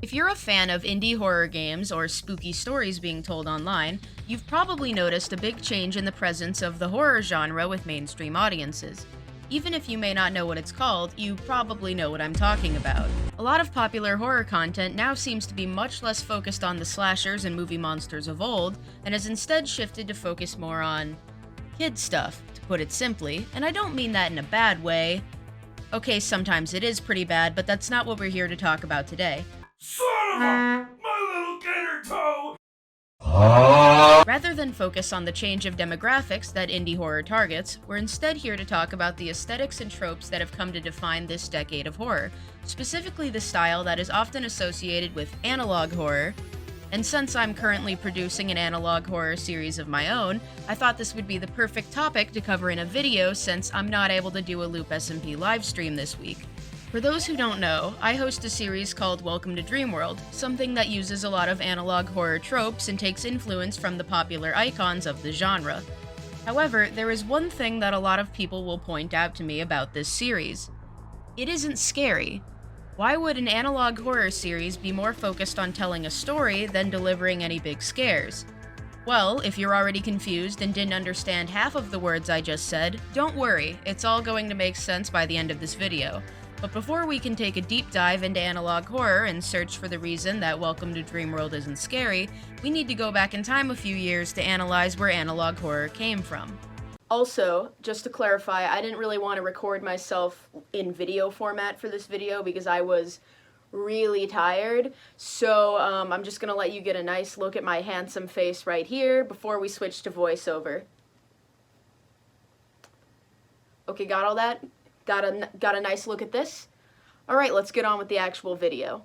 If you're a fan of indie horror games or spooky stories being told online, you've probably noticed a big change in the presence of the horror genre with mainstream audiences. Even if you may not know what it's called, you probably know what I'm talking about. A lot of popular horror content now seems to be much less focused on the slashers and movie monsters of old, and has instead shifted to focus more on kid stuff, to put it simply, and I don't mean that in a bad way. Okay, sometimes it is pretty bad, but that's not what we're here to talk about today. Son of a... my little gator toe! Rather than focus on the change of demographics that indie horror targets, we're instead here to talk about the aesthetics and tropes that have come to define this decade of horror, specifically the style that is often associated with analog horror. And since I'm currently producing an analog horror series of my own, I thought this would be the perfect topic to cover in a video since I'm not able to do a Loop SMP livestream this week. For those who don't know, I host a series called Welcome to Dreamworld, something that uses a lot of analog horror tropes and takes influence from the popular icons of the genre. However, there is one thing that a lot of people will point out to me about this series. It isn't scary. Why would an analog horror series be more focused on telling a story than delivering any big scares? Well, if you're already confused and didn't understand half of the words I just said, don't worry, it's all going to make sense by the end of this video. But before we can take a deep dive into analog horror and search for the reason that Welcome to Dreamworld isn't scary, we need to go back in time a few years to analyze where analog horror came from. Also, just to clarify, I didn't really want to record myself in video format for this video because I was really tired, so I'm just gonna let you get a nice look at my handsome face right here before we switch to voiceover. Okay, got all that? Got a nice look at this? Alright, let's get on with the actual video.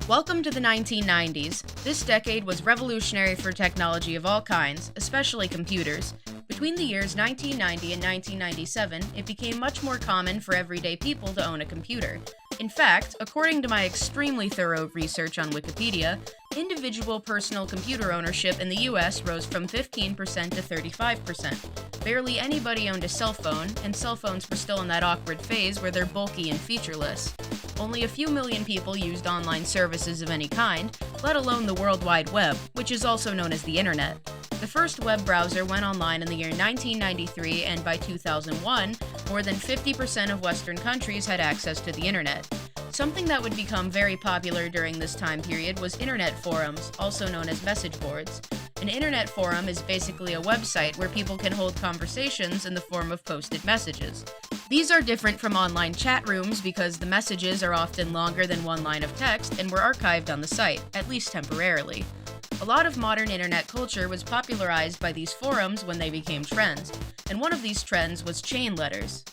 Welcome to the 1990s. This decade was revolutionary for technology of all kinds, especially computers. Between the years 1990 and 1997, it became much more common for everyday people to own a computer. In fact, according to my extremely thorough research on Wikipedia, individual personal computer ownership in the US rose from 15% to 35%. Barely anybody owned a cell phone, and cell phones were still in that awkward phase where they're bulky and featureless. Only a few million people used online services of any kind, let alone the World Wide Web, which is also known as the Internet. The first web browser went online in the year 1993, and by 2001, more than 50% of Western countries had access to the Internet. Something that would become very popular during this time period was Internet forums, also known as message boards. An Internet forum is basically a website where people can hold conversations in the form of posted messages. These are different from online chat rooms because the messages are often longer than one line of text and were archived on the site, at least temporarily. A lot of modern internet culture was popularized by these forums when they became trends, and one of these trends was chain letters.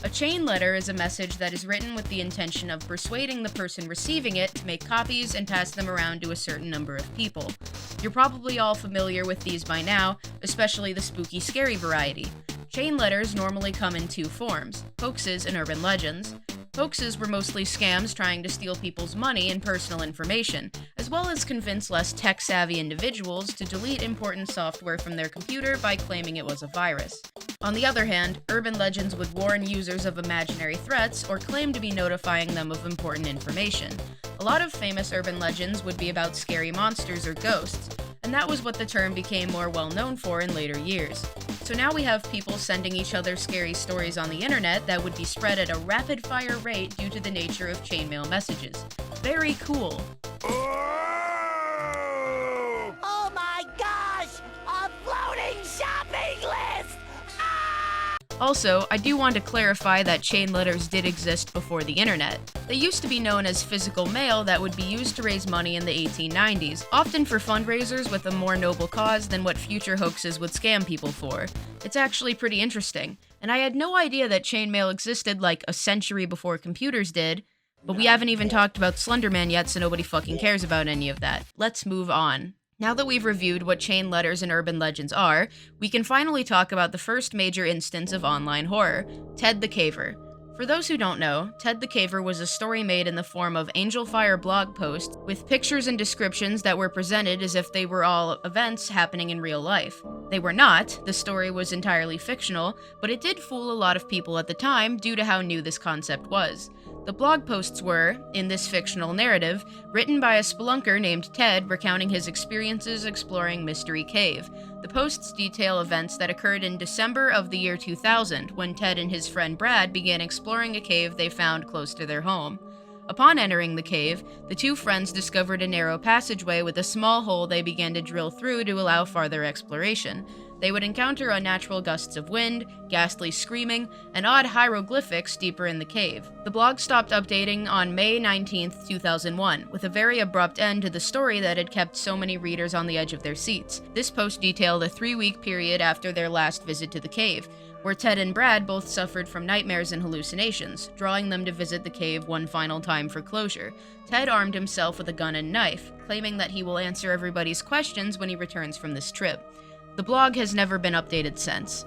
A chain letter is a message that is written with the intention of persuading the person receiving it to make copies and pass them around to a certain number of people. You're probably all familiar with these by now, especially the spooky, scary variety. Chain letters normally come in two forms: hoaxes and urban legends. Hoaxes were mostly scams trying to steal people's money and personal information, as well as convince less tech-savvy individuals to delete important software from their computer by claiming it was a virus. On the other hand, urban legends would warn users of imaginary threats or claim to be notifying them of important information. A lot of famous urban legends would be about scary monsters or ghosts, and that was what the term became more well known for in later years. So now we have people sending each other scary stories on the internet that would be spread at a rapid-fire rate due to the nature of chainmail messages. Very cool. Oh my gosh! A floating shopping list! Also, I do want to clarify that chain letters did exist before the internet. They used to be known as physical mail that would be used to raise money in the 1890s, often for fundraisers with a more noble cause than what future hoaxes would scam people for. It's actually pretty interesting, and I had no idea that chainmail existed like a century before computers did, but we haven't even talked about Slenderman yet, so nobody fucking cares about any of that. Let's move on. Now that we've reviewed what chain letters and urban legends are, we can finally talk about the first major instance of online horror, Ted the Caver. For those who don't know, Ted the Caver was a story made in the form of Angel Fire blog posts with pictures and descriptions that were presented as if they were all events happening in real life. They were not, the story was entirely fictional, but it did fool a lot of people at the time due to how new this concept was. The blog posts were, in this fictional narrative, written by a spelunker named Ted recounting his experiences exploring Mystery Cave. The posts detail events that occurred in December of the year 2000, when Ted and his friend Brad began exploring a cave they found close to their home. Upon entering the cave, the two friends discovered a narrow passageway with a small hole they began to drill through to allow farther exploration. They would encounter unnatural gusts of wind, ghastly screaming, and odd hieroglyphics deeper in the cave. The blog stopped updating on May 19, 2001, with a very abrupt end to the story that had kept so many readers on the edge of their seats. This post detailed a 3-week period after their last visit to the cave, where Ted and Brad both suffered from nightmares and hallucinations, drawing them to visit the cave one final time for closure. Ted armed himself with a gun and knife, claiming that he will answer everybody's questions when he returns from this trip. The blog has never been updated since.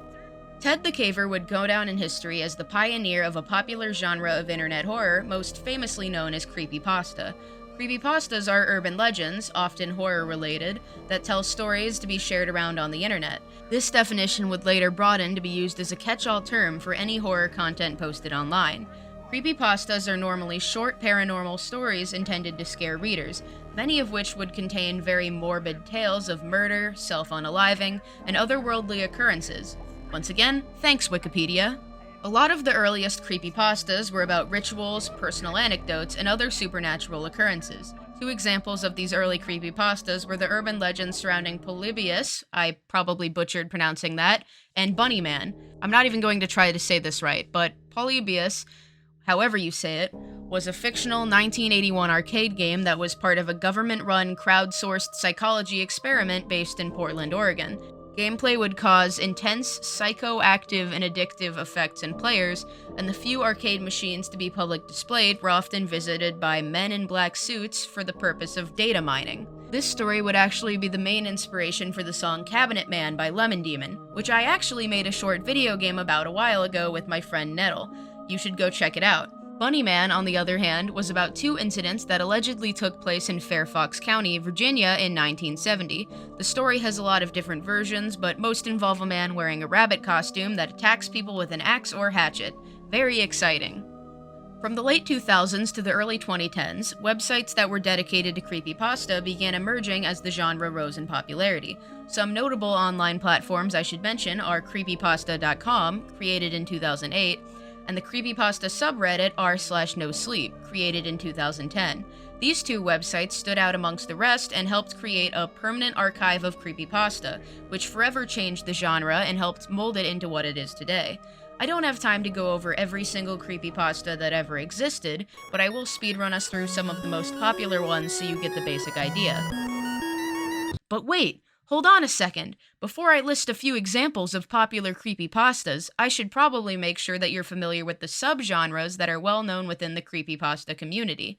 Ted the Caver would go down in history as the pioneer of a popular genre of internet horror, most famously known as creepypasta. Creepypastas are urban legends, often horror-related, that tell stories to be shared around on the internet. This definition would later broaden to be used as a catch-all term for any horror content posted online. Creepypastas are normally short paranormal stories intended to scare readers, many of which would contain very morbid tales of murder, self-unaliving, and otherworldly occurrences. Once again, thanks Wikipedia! A lot of the earliest creepypastas were about rituals, personal anecdotes, and other supernatural occurrences. Two examples of these early creepypastas were the urban legends surrounding Polybius, I probably butchered pronouncing that, and Bunnyman. I'm not even going to try to say this right, but Polybius, however you say it, was a fictional 1981 arcade game that was part of a government-run, crowdsourced psychology experiment based in Portland, Oregon. Gameplay would cause intense, psychoactive, and addictive effects in players, and the few arcade machines to be public displayed were often visited by men in black suits for the purpose of data mining. This story would actually be the main inspiration for the song Cabinet Man by Lemon Demon, which I actually made a short video game about a while ago with my friend Nettle. You should go check it out. Bunnyman, on the other hand, was about two incidents that allegedly took place in Fairfax County, Virginia in 1970. The story has a lot of different versions, but most involve a man wearing a rabbit costume that attacks people with an axe or hatchet. Very exciting. From the late 2000s to the early 2010s, websites that were dedicated to creepypasta began emerging as the genre rose in popularity. Some notable online platforms I should mention are creepypasta.com, created in 2008, and the creepypasta subreddit r/nosleep, created in 2010. These two websites stood out amongst the rest and helped create a permanent archive of creepypasta, which forever changed the genre and helped mold it into what it is today. I don't have time to go over every single creepypasta that ever existed, but I will speedrun us through some of the most popular ones so you get the basic idea. But wait! Hold on a second. Before I list a few examples of popular creepypastas, I should probably make sure that you're familiar with the subgenres that are well known within the creepypasta community.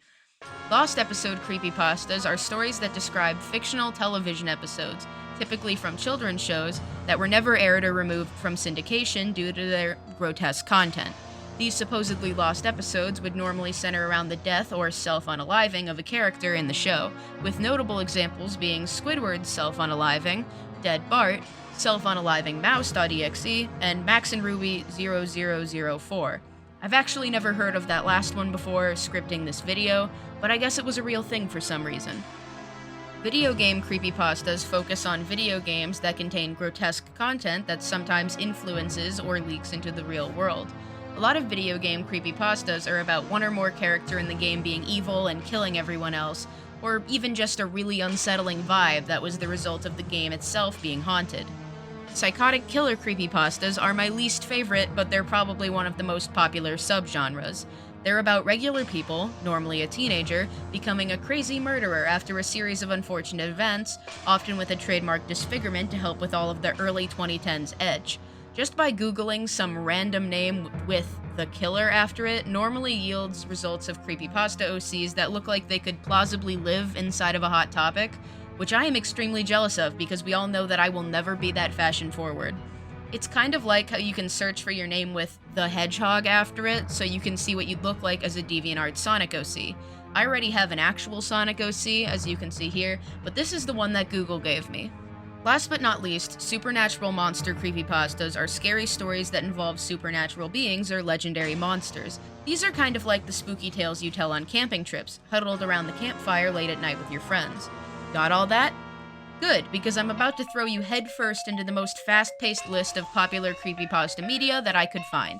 Lost episode creepypastas are stories that describe fictional television episodes, typically from children's shows, that were never aired or removed from syndication due to their grotesque content. These supposedly lost episodes would normally center around the death or self-unaliving of a character in the show, with notable examples being Squidward's self-unaliving, Dead Bart, self-unaliving Mouse.exe, and Max and Ruby 0004. I've actually never heard of that last one before scripting this video, but I guess it was a real thing for some reason. Video game creepypastas focus on video games that contain grotesque content that sometimes influences or leaks into the real world. A lot of video game creepypastas are about one or more character in the game being evil and killing everyone else, or even just a really unsettling vibe that was the result of the game itself being haunted. Psychotic killer creepypastas are my least favorite, but they're probably one of the most popular subgenres. They're about regular people, normally a teenager, becoming a crazy murderer after a series of unfortunate events, often with a trademark disfigurement to help with all of the early 2010s edge. Just by Googling some random name with the killer after it normally yields results of creepypasta OCs that look like they could plausibly live inside of a Hot Topic, which I am extremely jealous of because we all know that I will never be that fashion forward. It's kind of like how you can search for your name with the Hedgehog after it, so you can see what you'd look like as a DeviantArt Sonic OC. I already have an actual Sonic OC, as you can see here, but this is the one that Google gave me. Last but not least, supernatural monster creepypastas are scary stories that involve supernatural beings or legendary monsters. These are kind of like the spooky tales you tell on camping trips, huddled around the campfire late at night with your friends. Got all that? Good, because I'm about to throw you headfirst into the most fast-paced list of popular creepypasta media that I could find.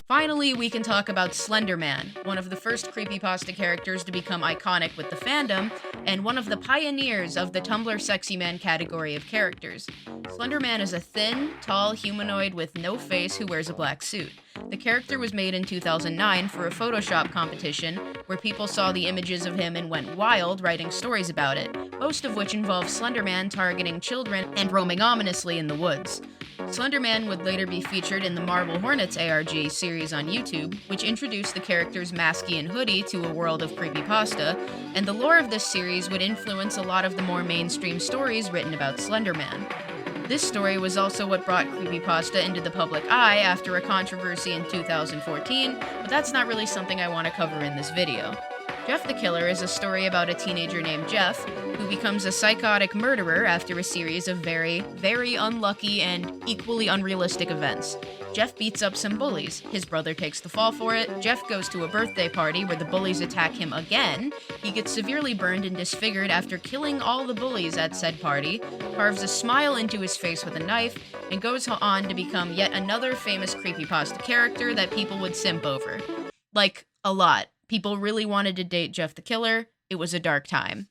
Finally, we can talk about Slender Man, one of the first creepypasta characters to become iconic with the fandom, and one of the pioneers of the Tumblr sexy man category of characters. Slender Man is a thin, tall humanoid with no face who wears a black suit. The character was made in 2009 for a Photoshop competition, where people saw the images of him and went wild writing stories about it, most of which involved Slender Man targeting children and roaming ominously in the woods. Slender Man would later be featured in the Marble Hornets ARG series on YouTube, which introduced the characters Masky and Hoodie to a world of creepypasta, and the lore of this series would influence a lot of the more mainstream stories written about Slender Man. This story was also what brought creepypasta into the public eye after a controversy in 2014, but that's not really something I want to cover in this video. Jeff the Killer is a story about a teenager named Jeff, who becomes a psychotic murderer after a series of very, very unlucky and equally unrealistic events. Jeff beats up some bullies. His brother takes the fall for it. Jeff goes to a birthday party where the bullies attack him again. He gets severely burned and disfigured after killing all the bullies at said party, carves a smile into his face with a knife, and goes on to become yet another famous creepypasta character that people would simp over. Like, a lot. People really wanted to date Jeff the Killer. It was a dark time.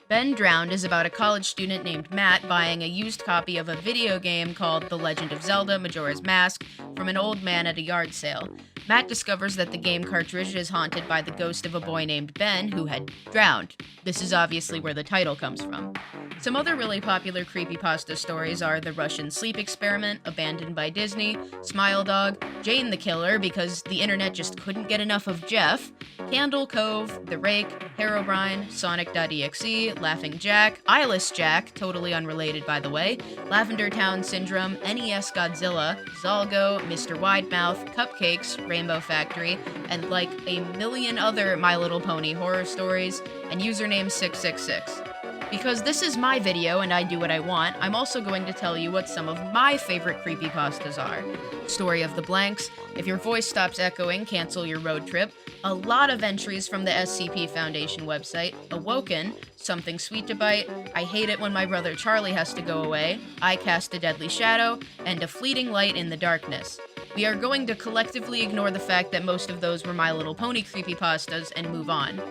Ben Drowned is about a college student named Matt buying a used copy of a video game called The Legend of Zelda Majora's Mask from an old man at a yard sale. Matt discovers that the game cartridge is haunted by the ghost of a boy named Ben who had drowned. This is obviously where the title comes from. Some other really popular creepypasta stories are The Russian Sleep Experiment, Abandoned by Disney, Smile Dog, Jane the Killer because the internet just couldn't get enough of Jeff, Candle Cove, The Rake, Herobrine, Sonic.exe, Laughing Jack, Eyeless Jack, totally unrelated by the way, Lavender Town Syndrome, NES Godzilla, Zalgo, Mr. Widemouth, Cupcakes, Rainbow Factory, and like a million other My Little Pony horror stories, and username 666. Because this is my video and I do what I want, I'm also going to tell you what some of my favorite creepypastas are. Story of the Blanks, If Your Voice Stops Echoing, Cancel Your Road Trip, a lot of entries from the SCP Foundation website, Awoken, Something Sweet to Bite, I Hate It When My Brother Charlie Has to Go Away, I Cast a Deadly Shadow, and A Fleeting Light in the Darkness. We are going to collectively ignore the fact that most of those were My Little Pony creepypastas and move on.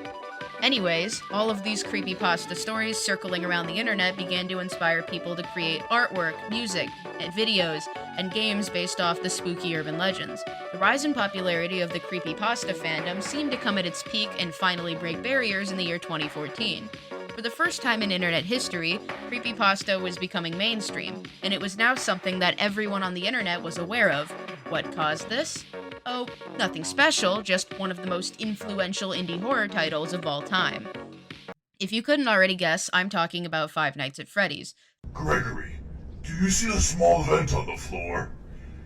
Anyways, all of these creepypasta stories circling around the internet began to inspire people to create artwork, music, and videos, and games based off the spooky urban legends. The rise in popularity of the creepypasta fandom seemed to come at its peak and finally break barriers in the year 2014. For the first time in internet history, creepypasta was becoming mainstream, and it was now something that everyone on the internet was aware of. What caused this? Oh, nothing special, just one of the most influential indie horror titles of all time. If you couldn't already guess, I'm talking about Five Nights at Freddy's. Gregory, do you see the small vent on the floor?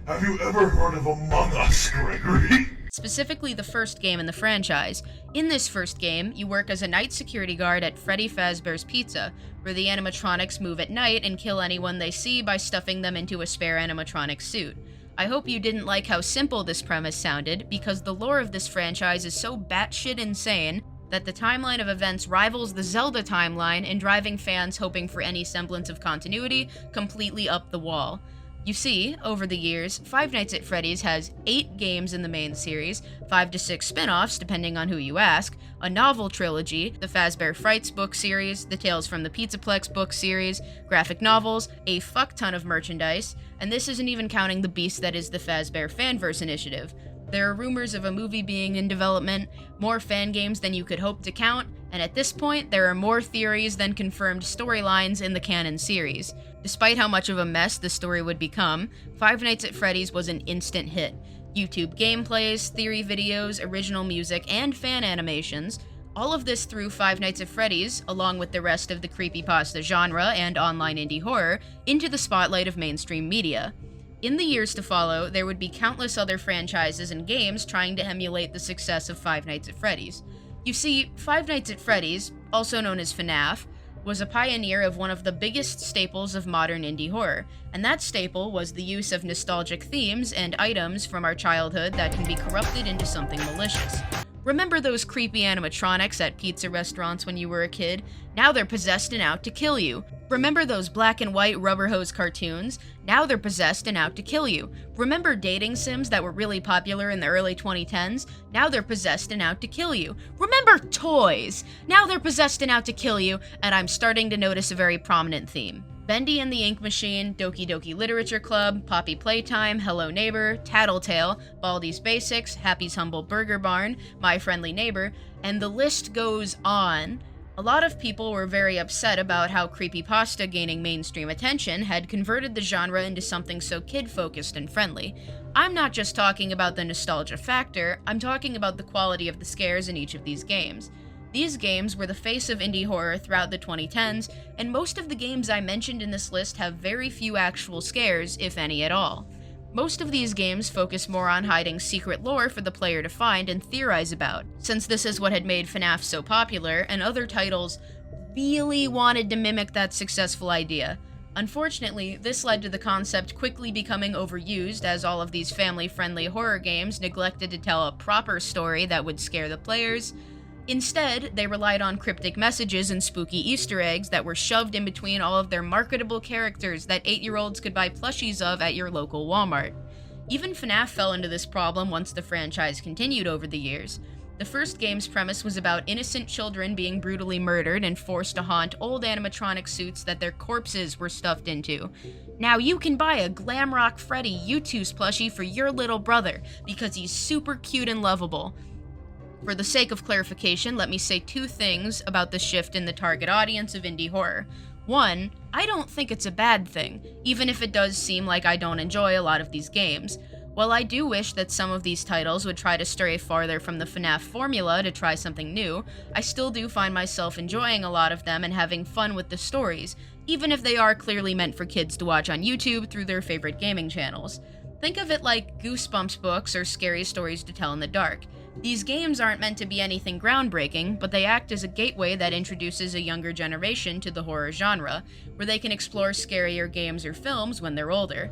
Have you ever heard of Among Us, Gregory? Specifically the first game in the franchise. In this first game, you work as a night security guard at Freddy Fazbear's Pizza, where the animatronics move at night and kill anyone they see by stuffing them into a spare animatronic suit. I hope you didn't like how simple this premise sounded, because the lore of this franchise is so batshit insane that the timeline of events rivals the Zelda timeline and driving fans hoping for any semblance of continuity completely up the wall. You see, over the years, Five Nights at Freddy's has 8 games in the main series, 5 to 6 spin-offs depending on who you ask, a novel trilogy, the Fazbear Frights book series, the Tales from the Pizzaplex book series, graphic novels, a fuck ton of merchandise, and this isn't even counting the beast that is the Fazbear Fanverse initiative. There are rumors of a movie being in development, more fan games than you could hope to count, and at this point, there are more theories than confirmed storylines in the canon series. Despite how much of a mess the story would become, Five Nights at Freddy's was an instant hit. YouTube gameplays, theory videos, original music, and fan animations, All of this threw Five Nights at Freddy's, along with the rest of the creepypasta genre and online indie horror, into the spotlight of mainstream media. In the years to follow, there would be countless other franchises and games trying to emulate the success of Five Nights at Freddy's. You see, Five Nights at Freddy's, also known as FNAF, was a pioneer of one of the biggest staples of modern indie horror, and that staple was the use of nostalgic themes and items from our childhood that can be corrupted into something malicious. Remember those creepy animatronics at pizza restaurants when you were a kid? Now they're possessed and out to kill you. Remember those black and white rubber hose cartoons? Now they're possessed and out to kill you. Remember dating sims that were really popular in the early 2010s? Now they're possessed and out to kill you. Remember toys? Now they're possessed and out to kill you, and I'm starting to notice a very prominent theme. Bendy and the Ink Machine, Doki Doki Literature Club, Poppy Playtime, Hello Neighbor, Tattletale, Baldi's Basics, Happy's Humble Burger Barn, My Friendly Neighbor, and the list goes on. A lot of people were very upset about how creepypasta gaining mainstream attention had converted the genre into something so kid-focused and friendly. I'm not just talking about the nostalgia factor, I'm talking about the quality of the scares in each of these games. These games were the face of indie horror throughout the 2010s, and most of the games I mentioned in this list have very few actual scares, if any at all. Most of these games focus more on hiding secret lore for the player to find and theorize about, since this is what had made FNAF so popular, and other titles really wanted to mimic that successful idea. Unfortunately, this led to the concept quickly becoming overused as all of these family-friendly horror games neglected to tell a proper story that would scare the players. Instead, they relied on cryptic messages and spooky Easter eggs that were shoved in between all of their marketable characters that 8-year-olds could buy plushies of at your local Walmart. Even FNAF fell into this problem once the franchise continued over the years. The first game's premise was about innocent children being brutally murdered and forced to haunt old animatronic suits that their corpses were stuffed into. Now you can buy a Glamrock Freddy U2's plushie for your little brother because he's super cute and lovable. For the sake of clarification, let me say two things about the shift in the target audience of indie horror. One, I don't think it's a bad thing, even if it does seem like I don't enjoy a lot of these games. While I do wish that some of these titles would try to stray farther from the FNAF formula to try something new, I still do find myself enjoying a lot of them and having fun with the stories, even if they are clearly meant for kids to watch on YouTube through their favorite gaming channels. Think of it like Goosebumps books or scary stories to tell in the dark. These games aren't meant to be anything groundbreaking, but they act as a gateway that introduces a younger generation to the horror genre, where they can explore scarier games or films when they're older.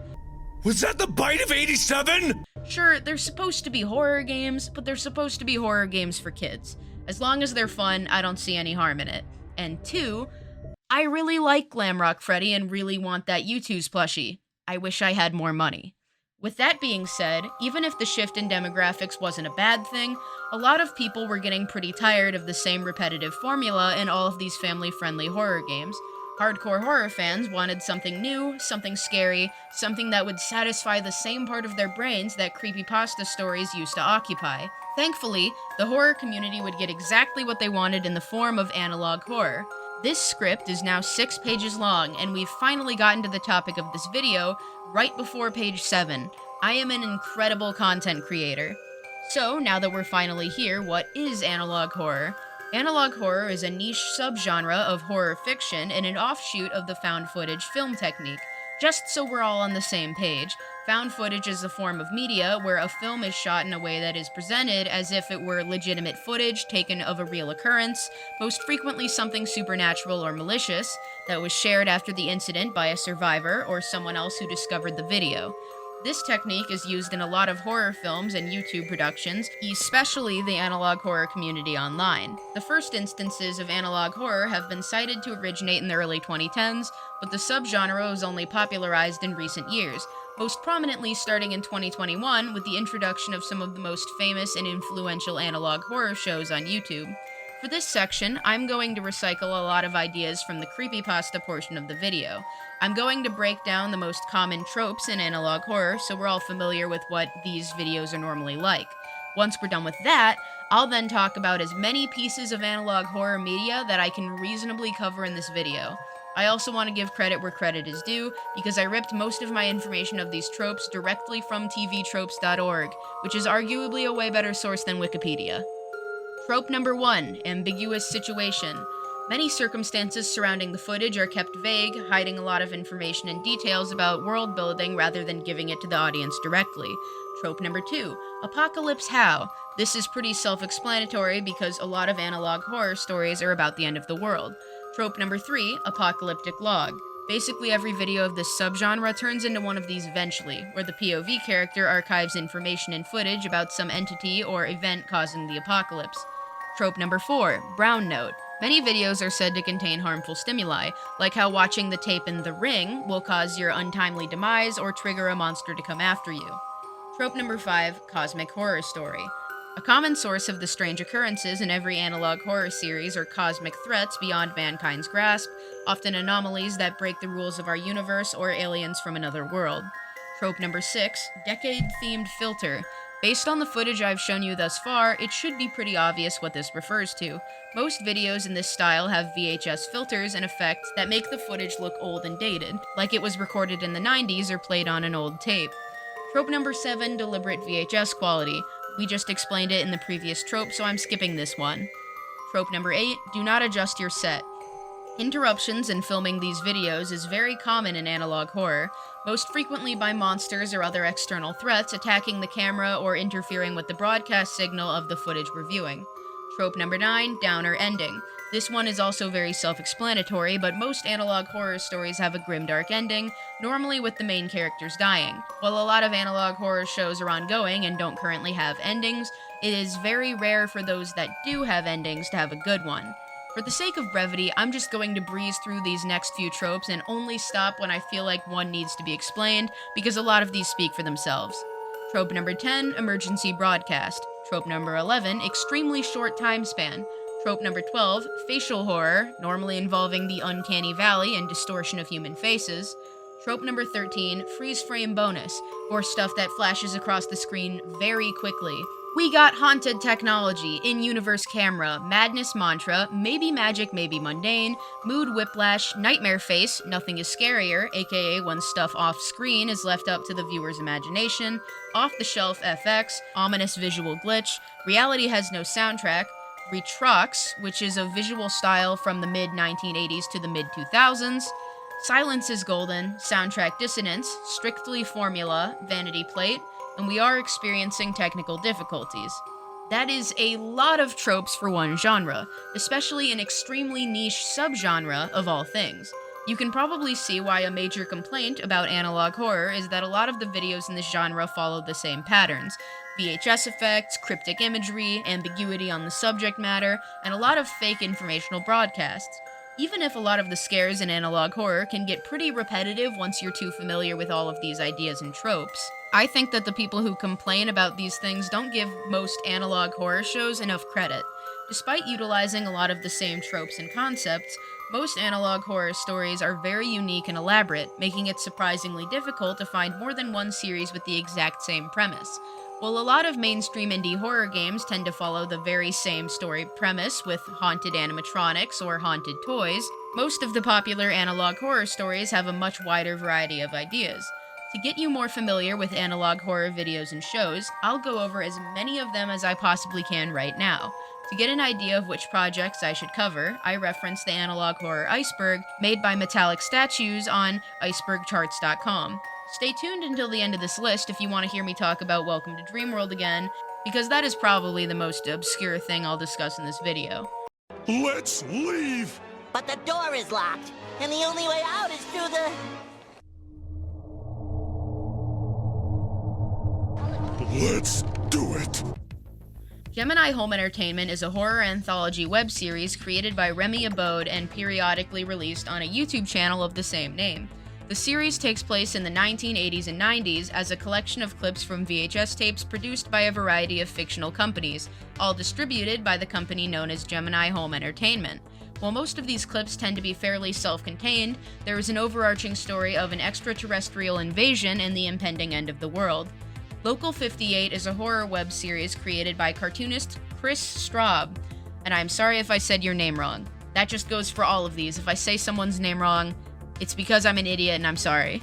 Was that the bite of 87? Sure, they're supposed to be horror games, but they're supposed to be horror games for kids. As long as they're fun, I don't see any harm in it. And two, I really like Glamrock Freddy and really want that U2's plushie. I wish I had more money. With that being said, even if the shift in demographics wasn't a bad thing, a lot of people were getting pretty tired of the same repetitive formula in all of these family-friendly horror games. Hardcore horror fans wanted something new, something scary, something that would satisfy the same part of their brains that creepypasta stories used to occupy. Thankfully, the horror community would get exactly what they wanted in the form of analog horror. This script is now 6 pages long, and we've finally gotten to the topic of this video right before page 7. I am an incredible content creator. So, now that we're finally here, what is analog horror? Analog horror is a niche subgenre of horror fiction and an offshoot of the found footage film technique. Just so we're all on the same page, found footage is a form of media where a film is shot in a way that is presented as if it were legitimate footage taken of a real occurrence, most frequently something supernatural or malicious, that was shared after the incident by a survivor or someone else who discovered the video. This technique is used in a lot of horror films and YouTube productions, especially the analog horror community online. The first instances of analog horror have been cited to originate in the early 2010s, but the subgenre was only popularized in recent years, most prominently starting in 2021 with the introduction of some of the most famous and influential analog horror shows on YouTube. For this section, I'm going to recycle a lot of ideas from the creepypasta portion of the video. I'm going to break down the most common tropes in analog horror so we're all familiar with what these videos are normally like. Once we're done with that, I'll then talk about as many pieces of analog horror media that I can reasonably cover in this video. I also want to give credit where credit is due, because I ripped most of my information of these tropes directly from tvtropes.org, which is arguably a way better source than Wikipedia. Trope number 1, ambiguous situation. Many circumstances surrounding the footage are kept vague, hiding a lot of information and details about world building rather than giving it to the audience directly. Trope number 2, apocalypse how. This is pretty self-explanatory because a lot of analog horror stories are about the end of the world. Trope number 3, apocalyptic log. Basically every video of this subgenre turns into one of these eventually, where the POV character archives information and footage about some entity or event causing the apocalypse. Trope number 4, brown note. Many videos are said to contain harmful stimuli, like how watching the tape in The Ring will cause your untimely demise or trigger a monster to come after you. Trope number 5, cosmic horror story. A common source of the strange occurrences in every analog horror series are cosmic threats beyond mankind's grasp, often anomalies that break the rules of our universe or aliens from another world. Trope number 6, decade-themed filter. Based on the footage I've shown you thus far, it should be pretty obvious what this refers to. Most videos in this style have VHS filters and effects that make the footage look old and dated, like it was recorded in the 90s or played on an old tape. Trope number 7, deliberate VHS quality. We just explained it in the previous trope, so I'm skipping this one. Trope number 8, do not adjust your set. Interruptions in filming these videos is very common in analog horror, most frequently by monsters or other external threats attacking the camera or interfering with the broadcast signal of the footage we're viewing. Trope number 9, downer ending. This one is also very self-explanatory, but most analog horror stories have a grimdark ending, normally with the main characters dying. While a lot of analog horror shows are ongoing and don't currently have endings, it is very rare for those that do have endings to have a good one. For the sake of brevity, I'm just going to breeze through these next few tropes and only stop when I feel like one needs to be explained, because a lot of these speak for themselves. Trope number 10, emergency broadcast. Trope number 11, extremely short time span. Trope number 12, facial horror, normally involving the uncanny valley and distortion of human faces. Trope number 13, freeze frame bonus, or stuff that flashes across the screen very quickly. We got haunted technology, in-universe camera, madness mantra, maybe magic, maybe mundane, mood whiplash, nightmare face, nothing is scarier, aka when stuff off-screen is left up to the viewer's imagination, off-the-shelf FX, ominous visual glitch, reality has no soundtrack, Retrospective, which is a visual style from the mid-1980s to the mid-2000s, silence is golden, soundtrack dissonance, strictly formula, vanity plate, and we are experiencing technical difficulties. That is a lot of tropes for one genre, especially an extremely niche subgenre of all things. You can probably see why a major complaint about analog horror is that a lot of the videos in this genre follow the same patterns. VHS effects, cryptic imagery, ambiguity on the subject matter, and a lot of fake informational broadcasts. Even if a lot of the scares in analog horror can get pretty repetitive once you're too familiar with all of these ideas and tropes, I think that the people who complain about these things don't give most analog horror shows enough credit. Despite utilizing a lot of the same tropes and concepts, most analog horror stories are very unique and elaborate, making it surprisingly difficult to find more than one series with the exact same premise. While a lot of mainstream indie horror games tend to follow the very same story premise with haunted animatronics or haunted toys, most of the popular analog horror stories have a much wider variety of ideas. To get you more familiar with analog horror videos and shows, I'll go over as many of them as I possibly can right now. To get an idea of which projects I should cover, I reference the analog horror iceberg made by Metallic Statues on icebergcharts.com. Stay tuned until the end of this list if you want to hear me talk about Welcome to Dreamworld again, because that is probably the most obscure thing I'll discuss in this video. Let's leave! But the door is locked, and the only way out is through the... Let's do it! Gemini Home Entertainment is a horror anthology web series created by Remy Abode and periodically released on a YouTube channel of the same name. The series takes place in the 1980s and 90s as a collection of clips from VHS tapes produced by a variety of fictional companies, all distributed by the company known as Gemini Home Entertainment. While most of these clips tend to be fairly self-contained, there is an overarching story of an extraterrestrial invasion and the impending end of the world. Local 58 is a horror web series created by cartoonist Chris Straub, and I'm sorry if I said your name wrong. That just goes for all of these. If I say someone's name wrong, it's because I'm an idiot and I'm sorry.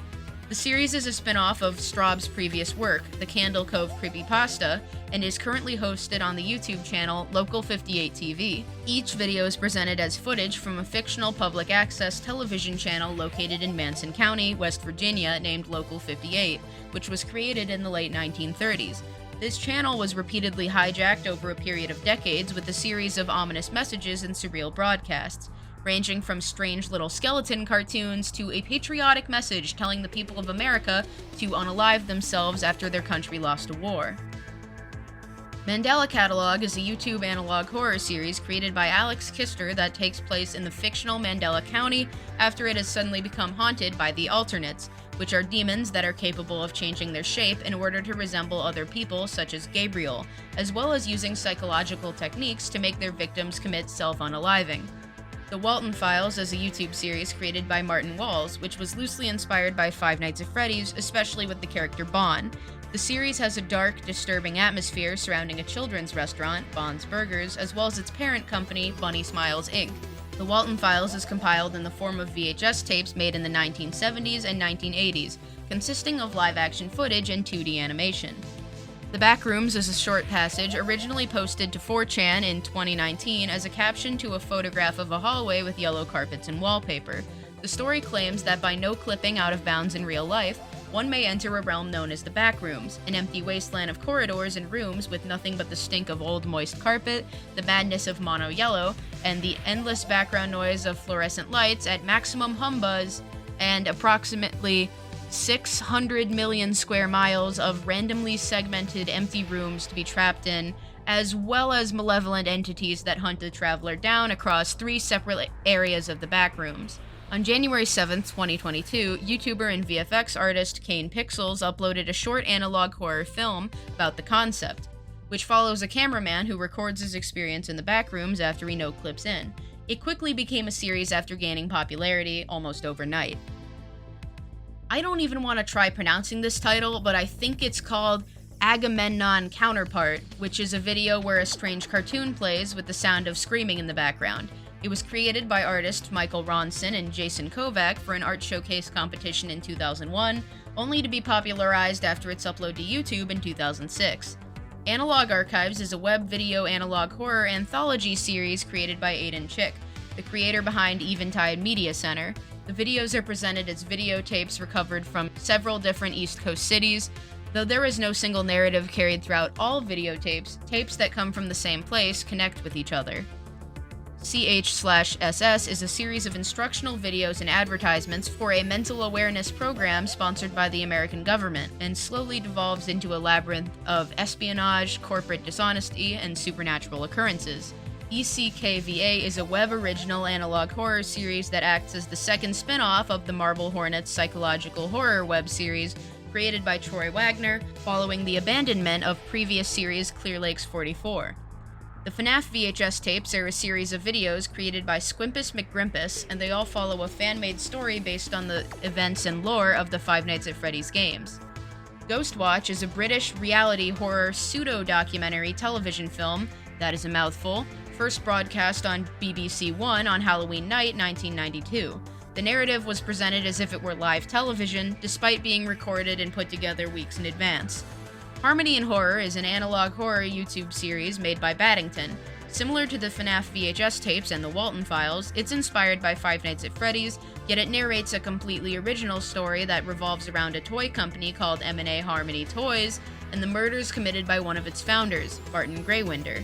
The series is a spin-off of Straub's previous work, The Candle Cove Creepypasta, and is currently hosted on the YouTube channel Local 58 TV. Each video is presented as footage from a fictional public access television channel located in Manson County, West Virginia, named Local 58, which was created in the late 1930s. This channel was repeatedly hijacked over a period of decades with a series of ominous messages and surreal broadcasts, ranging from strange little skeleton cartoons to a patriotic message telling the people of America to unalive themselves after their country lost a war. Mandela Catalog is a YouTube analog horror series created by Alex Kister that takes place in the fictional Mandela County after it has suddenly become haunted by the Alternates, which are demons that are capable of changing their shape in order to resemble other people such as Gabriel, as well as using psychological techniques to make their victims commit self-unaliving. The Walton Files is a YouTube series created by Martin Walls, which was loosely inspired by Five Nights at Freddy's, especially with the character Bon. The series has a dark, disturbing atmosphere surrounding a children's restaurant, Bon's Burgers, as well as its parent company, Bunny Smiles Inc. The Walton Files is compiled in the form of VHS tapes made in the 1970s and 1980s, consisting of live-action footage and 2D animation. The Backrooms is a short passage originally posted to 4chan in 2019 as a caption to a photograph of a hallway with yellow carpets and wallpaper. The story claims that by no clipping out of bounds in real life, one may enter a realm known as the Backrooms, an empty wasteland of corridors and rooms with nothing but the stink of old moist carpet, the madness of mono yellow, and the endless background noise of fluorescent lights at maximum humbuzz, and approximately 600 million square miles of randomly segmented empty rooms to be trapped in, as well as malevolent entities that hunt the traveler down across 3 separate areas of the Backrooms. On January 7, 2022, YouTuber and VFX artist Kane Pixels uploaded a short analog horror film about the concept, which follows a cameraman who records his experience in the Backrooms after he no-clips in. It quickly became a series after gaining popularity almost overnight. I don't even want to try pronouncing this title, but I think it's called Agamemnon Counterpart, which is a video where a strange cartoon plays with the sound of screaming in the background. It was created by artists Michael Ronson and Jason Kovac for an art showcase competition in 2001, only to be popularized after its upload to YouTube in 2006. Analog Archives is a web video analog horror anthology series created by Aidan Chick, the creator behind Eventide Media Center. The videos are presented as videotapes recovered from several different East Coast cities. Though there is no single narrative carried throughout all videotapes, tapes that come from the same place connect with each other. CH/SS is a series of instructional videos and advertisements for a mental awareness program sponsored by the American government, and slowly devolves into a labyrinth of espionage, corporate dishonesty, and supernatural occurrences. ECKVA is a web original analog horror series that acts as the second spin-off of the Marble Hornets psychological horror web series created by Troy Wagner, following the abandonment of previous series Clear Lakes 44. The FNAF VHS tapes are a series of videos created by Squimpus McGrimpus, and they all follow a fan-made story based on the events and lore of the Five Nights at Freddy's games. Ghostwatch is a British reality horror pseudo-documentary television film, that is a mouthful, first broadcast on BBC One on Halloween night 1992. The narrative was presented as if it were live television, despite being recorded and put together weeks in advance. Harmony in Horror is an analog horror YouTube series made by Baddington. Similar to the FNAF VHS tapes and the Walton Files, it's inspired by Five Nights at Freddy's, yet it narrates a completely original story that revolves around a toy company called M&A Harmony Toys, and the murders committed by one of its founders, Barton Greywinder.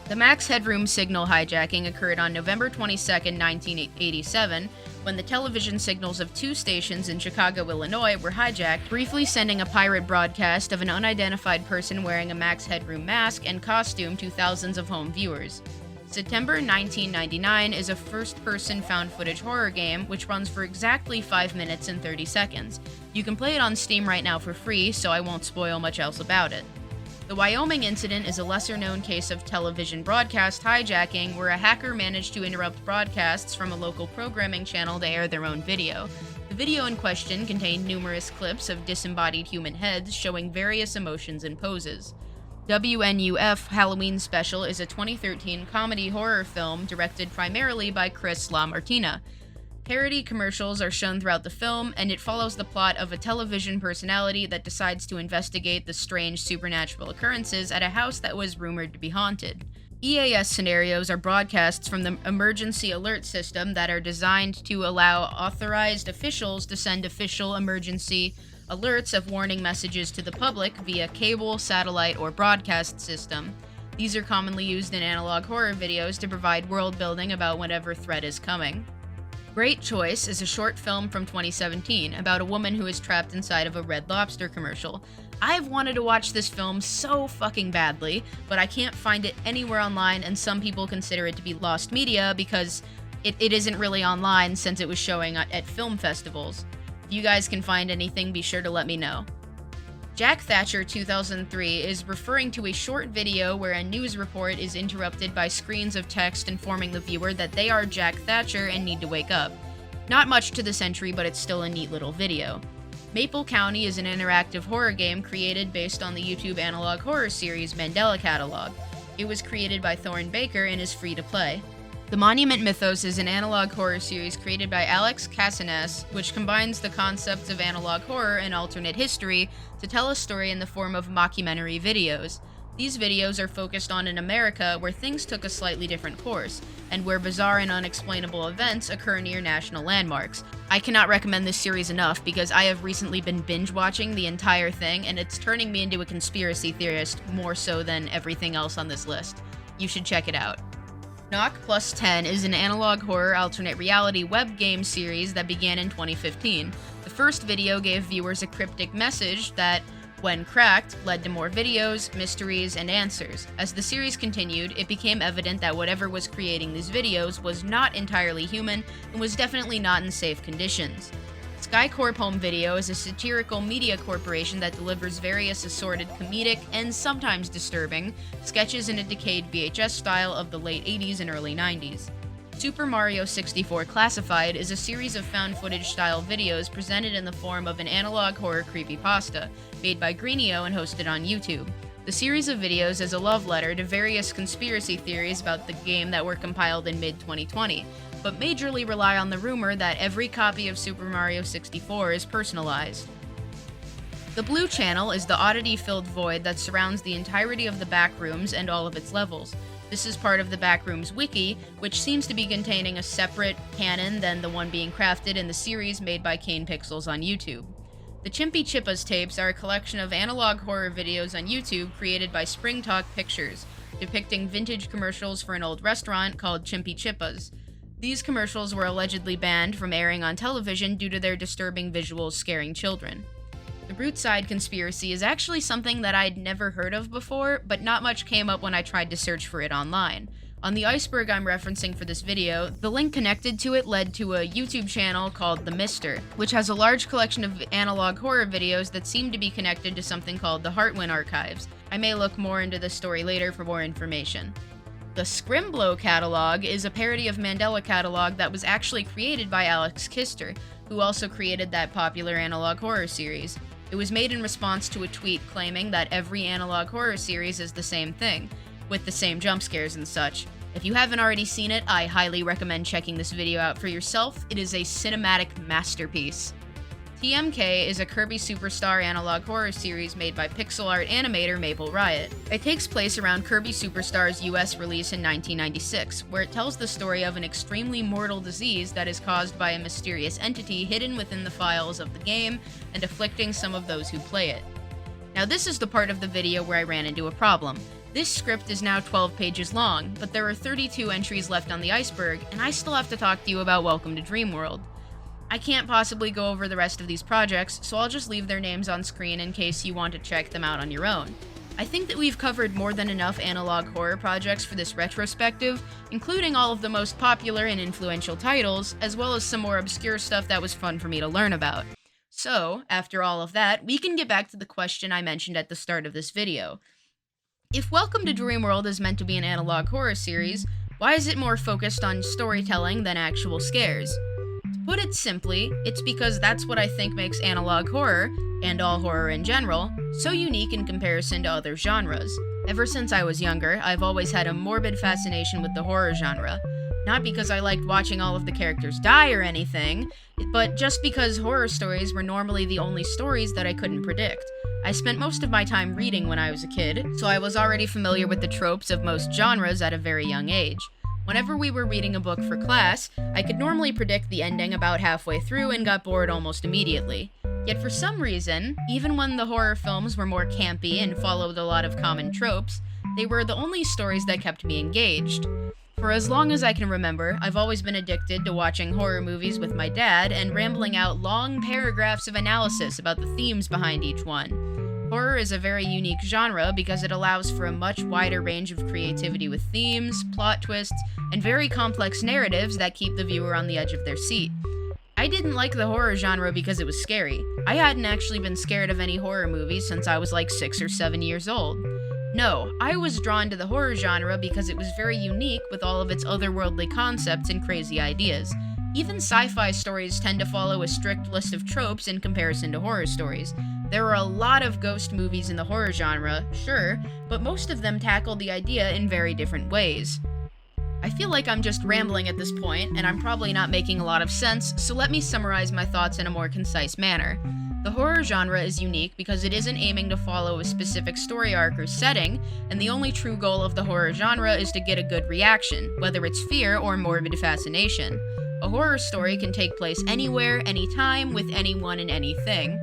The Max Headroom signal hijacking occurred on November 22, 1987, when the television signals of 2 stations in Chicago, Illinois were hijacked, briefly sending a pirate broadcast of an unidentified person wearing a Max Headroom mask and costume to thousands of home viewers. September 1999 is a first-person found-footage horror game which runs for exactly 5 minutes and 30 seconds. You can play it on Steam right now for free, so I won't spoil much else about it. The Wyoming incident is a lesser-known case of television broadcast hijacking where a hacker managed to interrupt broadcasts from a local programming channel to air their own video. The video in question contained numerous clips of disembodied human heads showing various emotions and poses. WNUF Halloween Special is a 2013 comedy horror film directed primarily by Chris LaMartina. Parody commercials are shown throughout the film, and it follows the plot of a television personality that decides to investigate the strange supernatural occurrences at a house that was rumored to be haunted. EAS scenarios are broadcasts from the emergency alert system that are designed to allow authorized officials to send official emergency alerts of warning messages to the public via cable, satellite, or broadcast system. These are commonly used in analog horror videos to provide world building about whatever threat is coming. Great Choice is a short film from 2017 about a woman who is trapped inside of a Red Lobster commercial. I've wanted to watch this film so fucking badly, but I can't find it anywhere online, and some people consider it to be lost media because it isn't really online since it was showing at film festivals. If you guys can find anything, be sure to let me know. Jack Thatcher 2003 is referring to a short video where a news report is interrupted by screens of text informing the viewer that they are Jack Thatcher and need to wake up. Not much to this entry, but it's still a neat little video. Maple County is an interactive horror game created based on the YouTube analog horror series Mandela Catalog. It was created by Thorne Baker and is free to play. The Monument Mythos is an analog horror series created by Alex Casanas, which combines the concepts of analog horror and alternate history to tell a story in the form of mockumentary videos. These videos are focused on an America where things took a slightly different course, and where bizarre and unexplainable events occur near national landmarks. I cannot recommend this series enough because I have recently been binge-watching the entire thing, and it's turning me into a conspiracy theorist more so than everything else on this list. You should check it out. Knock Plus 10 is an analog horror alternate reality web game series that began in 2015. The first video gave viewers a cryptic message that, when cracked, led to more videos, mysteries, and answers. As the series continued, it became evident that whatever was creating these videos was not entirely human and was definitely not in safe conditions. Skycorp Home Video is a satirical media corporation that delivers various assorted comedic, and sometimes disturbing, sketches in a decayed VHS style of the late 80s and early 90s. Super Mario 64 Classified is a series of found footage style videos presented in the form of an analog horror creepypasta, made by Greenio and hosted on YouTube. The series of videos is a love letter to various conspiracy theories about the game that were compiled in mid-2020, but majorly rely on the rumor that every copy of Super Mario 64 is personalized. The Blue Channel is the oddity-filled void that surrounds the entirety of the Backrooms and all of its levels. This is part of the Backrooms wiki, which seems to be containing a separate canon than the one being crafted in the series made by Kane Pixels on YouTube. The Chimpy Chippas tapes are a collection of analog horror videos on YouTube created by Spring Talk Pictures, depicting vintage commercials for an old restaurant called Chimpy Chippas. These commercials were allegedly banned from airing on television due to their disturbing visuals scaring children. The Rootside Conspiracy is actually something that I'd never heard of before, but not much came up when I tried to search for it online. On the iceberg I'm referencing for this video, the link connected to it led to a YouTube channel called The Mister, which has a large collection of analog horror videos that seem to be connected to something called the Hartwin Archives. I may look more into this story later for more information. The Scrimblow catalog is a parody of Mandela Catalog that was actually created by Alex Kister, who also created that popular analog horror series. It was made in response to a tweet claiming that every analog horror series is the same thing, with the same jump scares and such. If you haven't already seen it, I highly recommend checking this video out for yourself. It is a cinematic masterpiece. TMK is a Kirby Superstar analog horror series made by pixel art animator Maple Riot. It takes place around Kirby Superstar's US release in 1996, where it tells the story of an extremely mortal disease that is caused by a mysterious entity hidden within the files of the game and afflicting some of those who play it. Now this is the part of the video where I ran into a problem. This script is now 12 pages long, but there are 32 entries left on the iceberg, and I still have to talk to you about Welcome to Dreamworld. I can't possibly go over the rest of these projects, so I'll just leave their names on screen in case you want to check them out on your own. I think that we've covered more than enough analog horror projects for this retrospective, including all of the most popular and influential titles, as well as some more obscure stuff that was fun for me to learn about. So, after all of that, we can get back to the question I mentioned at the start of this video. If Welcome to Dreamworld is meant to be an analog horror series, why is it more focused on storytelling than actual scares? To put it simply, it's because that's what I think makes analog horror, and all horror in general, so unique in comparison to other genres. Ever since I was younger, I've always had a morbid fascination with the horror genre. Not because I liked watching all of the characters die or anything, but just because horror stories were normally the only stories that I couldn't predict. I spent most of my time reading when I was a kid, so I was already familiar with the tropes of most genres at a very young age. Whenever we were reading a book for class, I could normally predict the ending about halfway through and got bored almost immediately. Yet for some reason, even when the horror films were more campy and followed a lot of common tropes, they were the only stories that kept me engaged. For as long as I can remember, I've always been addicted to watching horror movies with my dad and rambling out long paragraphs of analysis about the themes behind each one. Horror is a very unique genre because it allows for a much wider range of creativity with themes, plot twists, and very complex narratives that keep the viewer on the edge of their seat. I didn't like the horror genre because it was scary. I hadn't actually been scared of any horror movies since I was like 6 or 7 years old. No, I was drawn to the horror genre because it was very unique with all of its otherworldly concepts and crazy ideas. Even sci-fi stories tend to follow a strict list of tropes in comparison to horror stories. There are a lot of ghost movies in the horror genre, sure, but most of them tackle the idea in very different ways. I feel like I'm just rambling at this point, and I'm probably not making a lot of sense, so let me summarize my thoughts in a more concise manner. The horror genre is unique because it isn't aiming to follow a specific story arc or setting, and the only true goal of the horror genre is to get a good reaction, whether it's fear or morbid fascination. A horror story can take place anywhere, anytime, with anyone and anything.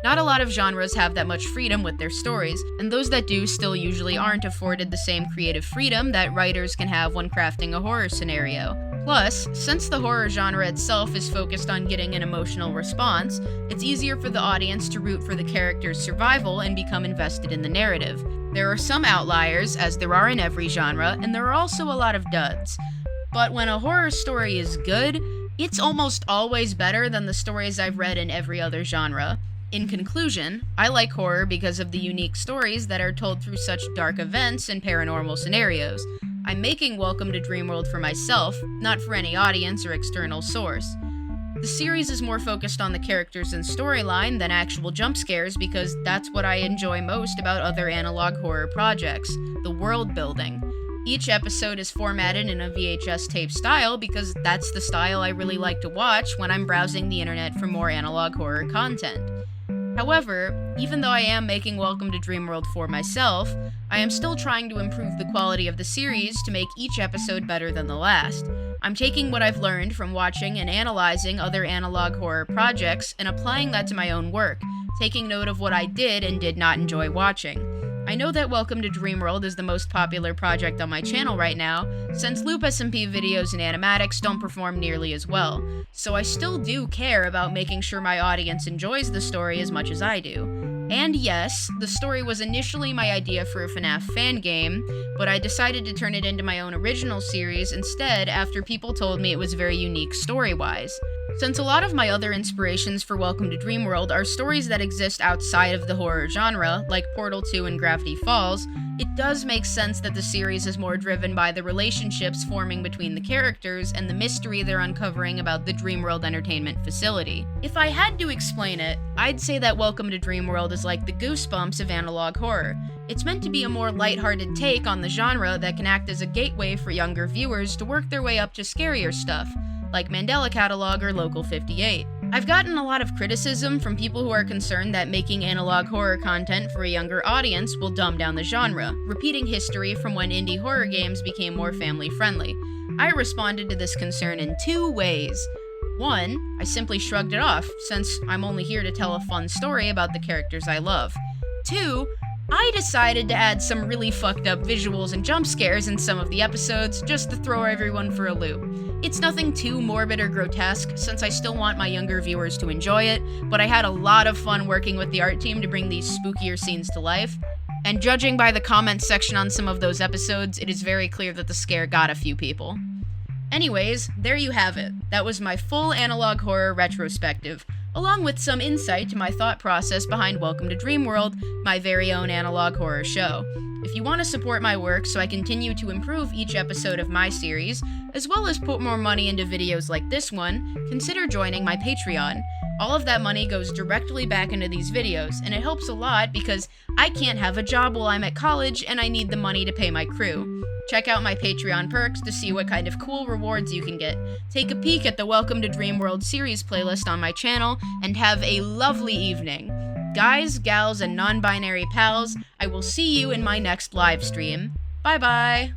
Not a lot of genres have that much freedom with their stories, and those that do still usually aren't afforded the same creative freedom that writers can have when crafting a horror scenario. Plus, since the horror genre itself is focused on getting an emotional response, it's easier for the audience to root for the character's survival and become invested in the narrative. There are some outliers, as there are in every genre, and there are also a lot of duds. But when a horror story is good, it's almost always better than the stories I've read in every other genre. In conclusion, I like horror because of the unique stories that are told through such dark events and paranormal scenarios. I'm making Welcome to Dreamworld for myself, not for any audience or external source. The series is more focused on the characters and storyline than actual jump scares because that's what I enjoy most about other analog horror projects, the world building. Each episode is formatted in a VHS tape style because that's the style I really like to watch when I'm browsing the internet for more analog horror content. However, even though I am making Welcome to Dreamworld for myself, I am still trying to improve the quality of the series to make each episode better than the last. I'm taking what I've learned from watching and analyzing other analog horror projects and applying that to my own work, taking note of what I did and did not enjoy watching. I know that Welcome to Dreamworld is the most popular project on my channel right now, since Loop SMP videos and animatics don't perform nearly as well, so I still do care about making sure my audience enjoys the story as much as I do. And yes, the story was initially my idea for a FNAF fan game, but I decided to turn it into my own original series instead after people told me it was very unique story-wise. Since a lot of my other inspirations for Welcome to Dreamworld are stories that exist outside of the horror genre, like Portal 2 and Gravity Falls, it does make sense that the series is more driven by the relationships forming between the characters and the mystery they're uncovering about the Dreamworld Entertainment facility. If I had to explain it, I'd say that Welcome to Dreamworld is like the Goosebumps of analog horror. It's meant to be a more lighthearted take on the genre that can act as a gateway for younger viewers to work their way up to scarier stuff, like Mandela Catalog or Local 58. I've gotten a lot of criticism from people who are concerned that making analog horror content for a younger audience will dumb down the genre, repeating history from when indie horror games became more family-friendly. I responded to this concern in 2 ways. 1, I simply shrugged it off, since I'm only here to tell a fun story about the characters I love. 2, I decided to add some really fucked up visuals and jump scares in some of the episodes just to throw everyone for a loop. It's nothing too morbid or grotesque, since I still want my younger viewers to enjoy it, but I had a lot of fun working with the art team to bring these spookier scenes to life, and judging by the comments section on some of those episodes, it is very clear that the scare got a few people. Anyways, there you have it. That was my full analog horror retrospective, along with some insight to my thought process behind Welcome to Dreamworld, my very own analog horror show. If you want to support my work so I continue to improve each episode of my series, as well as put more money into videos like this one, consider joining my Patreon. All of that money goes directly back into these videos, and it helps a lot because I can't have a job while I'm at college and I need the money to pay my crew. Check out my Patreon perks to see what kind of cool rewards you can get. Take a peek at the Welcome to Dreamworld series playlist on my channel, and have a lovely evening. Guys, gals, and non-binary pals, I will see you in my next live stream. Bye bye!